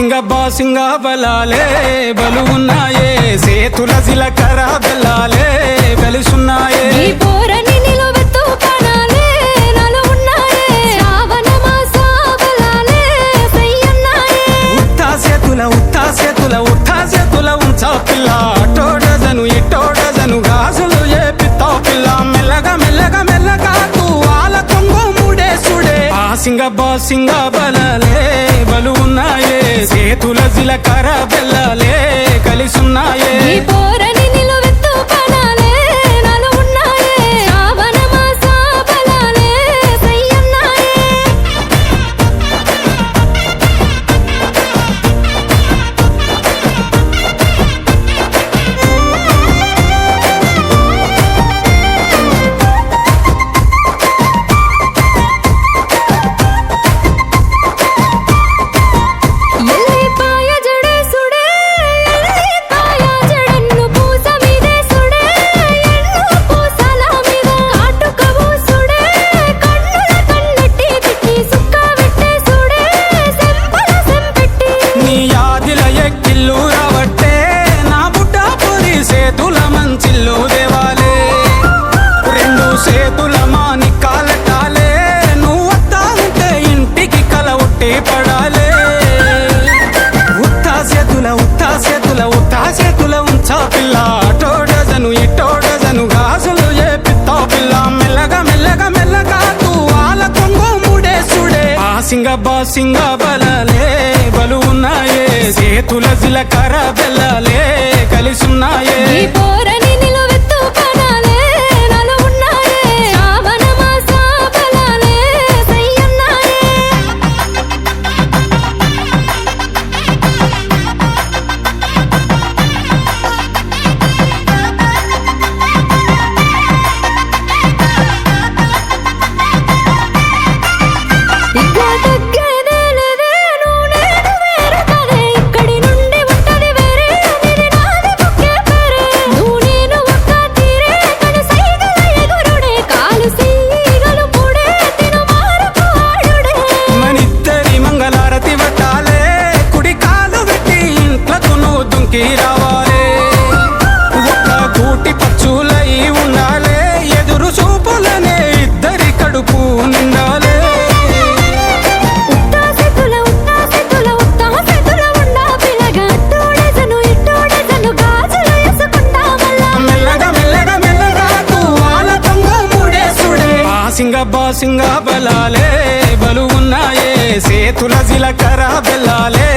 బాసింగా బలాలే బలు ఉన్నాయే సేతుల జిలకర బెల్లాలే వెలుసున్నాయే ఉత్తా చేతుల ఉంచా పిల్ల అటోడజను ఇటోడజను గాజులు ఏ పిత్తా పిల్ల మెల్లగా మెల్లగా మెల్లగా తూ ఆల కొంగు మూడేసుడే బాసింగా బలాలే బలు ఉన్నాయే సేతుల జిలకర బెల్లాలే కలిసున్నాయే చేతుల ఉంచా పిల్ల అటోడజను ఇటోడజను గాజులు ఏ పిత్తా పిల్ల మెల్లగా మెల్లగా మెల్లగా తూ ఆల కొంగు మూడేసుడే బాసింగా బలాలే బలు ఉన్నాయే సేతుల జిలకర బెల్లాలే కలిసున్నాయే రావాలే ఒక్క గూటి పచ్చులై ఉండాలే ఎదురు చూపులనే ఇద్దరి కడుపు నిండాలే మెల్లగా మెల్లగా మెల్లగా తూ ఆల కొంగు మూడేసుడే బాసింగా బలాలే బలు ఉన్నాయే సేతుల జిలకర బెల్లాలే